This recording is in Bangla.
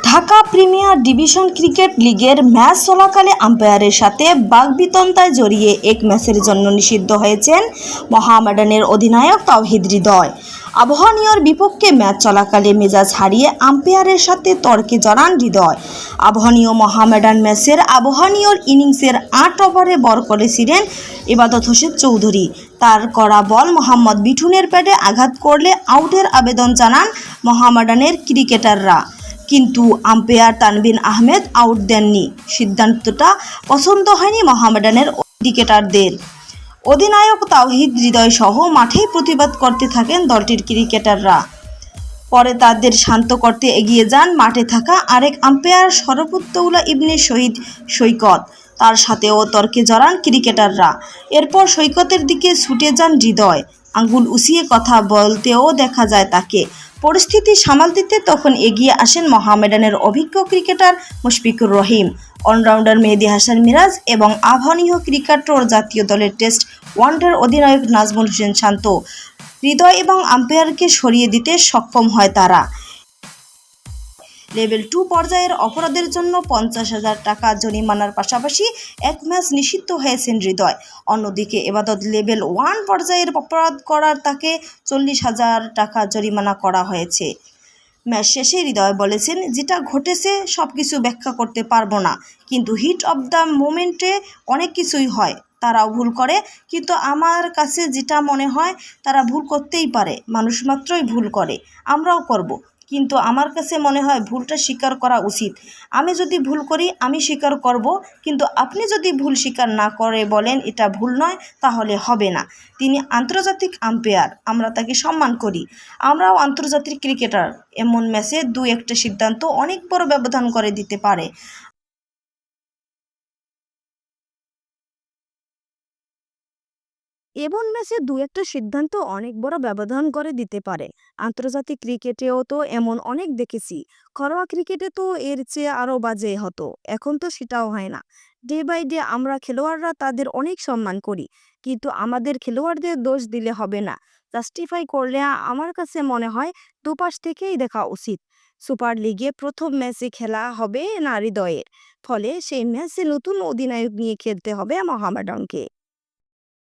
ঢাকা প্রিমিয়ার ডিভিশন ক্রিকেট লিগের ম্যাচ চলাকালে আম্পায়ারের সাথে বাকবিতন্ডায় জড়িয়ে এক ম্যাচের জন্য নিষিদ্ধ হয়েছেন মোহামেডানের অধিনায়ক তাওহিদ হৃদয়। আবাহনীর বিপক্ষে ম্যাচ চলাকালে মেজাজ হারিয়ে আম্পায়ারের সাথে তর্কে জড়ান হৃদয়। আবাহনীয় মোহামেডান ম্যাচের আবাহনীর ইনিংসের ৮ ওভারে বল করেছিলেন ইবাদত হোসেন চৌধুরী। তার করা বল মোহাম্মদ মিঠুনের প্যাডে আঘাত করলে আউটের আবেদন জানান মোহামেডানের ক্রিকেটাররা, কিন্তু আম্পায়ার তানভীর আহমেদ আউট দেননি। সিদ্ধান্তটা পছন্দ হয়নি মোহামেডানের ক্রিকেটারদের। অধিনায়ক তাওহিদ হৃদয় সহ মাঠেই প্রতিবাদ করতে থাকেন দলটির ক্রিকেটাররা। পরে তাদের শান্ত করতে এগিয়ে যান মাঠে থাকা আরেক আম্পায়ার শরফুদ্দৌলা ইবনে শহীদ সৈকত। তার সাথেও তর্কে জড়ান ক্রিকেটাররা। এরপর সৈকতের দিকে ছুটে যান হৃদয়। আঙুল উঁচিয়ে কথা বলতেও দেখা যায় তাকে। পরিস্থিতি সামাল দিতে তখন এগিয়ে আসেন মোহামেডানের অভিজ্ঞ ক্রিকেটার মুশফিকুর রহিম, অলরাউন্ডার মেহেদী হাসান মিরাজ এবং আবাহনীয় ক্রিকেটর জাতীয় দলের টেস্ট ওয়ানডের অধিনায়ক নাজমুল হোসেন শান্ত। হৃদয় এবং আম্পায়ারকে সরিয়ে দিতে সক্ষম হয় তারা। লেভেল 2 পর্যায়ের অপরাধের জন্য 50,000 টাকা জরিমানার পাশাপাশি এক ম্যাচ নিষিদ্ধ হয়েছেন হৃদয়। অন্যদিকে এবাদত লেভেল 1 পর্যায়ের অপরাধ করার তাকে 40,000 টাকা জরিমানা করা হয়েছে। ম্যাচ শেষে হৃদয় বলেছেন, যেটা ঘটেছে সব কিছু ব্যাখ্যা করতে পারবো না, কিন্তু হিট অব দ্য মোমেন্টে অনেক কিছুই হয়, তারাও ভুল করে, কিন্তু আমার কাছে যেটা মনে হয় তারা ভুল করতেই পারে, মানুষ মাত্রই ভুল করে, আমরাও করব, কিন্তু আমার কাছে মনে হয় ভুলটা স্বীকার করা উচিত। আমি যদি ভুল করি আমি স্বীকার করব, কিন্তু আপনি যদি ভুল স্বীকার না করে বলেন এটা ভুল নয়, তাহলে হবে না। তিনি আন্তর্জাতিক আম্পায়ার, আমরা তাকে সম্মান করি, আমরাও আন্তর্জাতিক ক্রিকেটার। এমন ম্যাচে 2-1টা সিদ্ধান্ত অনেক বড় ব্যবধান করে দিতে পারে। এমন ম্যাচে দু-একটা সিদ্ধান্ত অনেক বড় ব্যবধান করে দিতে পারে। আন্তর্জাতিক ক্রিকেটেও তো এমন অনেক দেখেছি। ঘরোয়া ক্রিকেটে তো এর চেয়ে আরও বাজে হতো। এখন তো সেটাও হয় না। ডে বাই ডে আমরা খেলোয়াড়রা তাদের অনেক সম্মান করি। কিন্তু আমাদের খেলোয়াড়দের দোষ দিলে হবে না। জাস্টিফাই করলে আমার কাছে মনে হয় দুপাশ থেকেই দেখা উচিত। সুপার লিগে প্রথম ম্যাচে খেলা হবে না হৃদয়ের। ফলে সেই ম্যাচে নতুন অধিনায়ক নিয়ে খেলতে হবে মোহামেডানকে।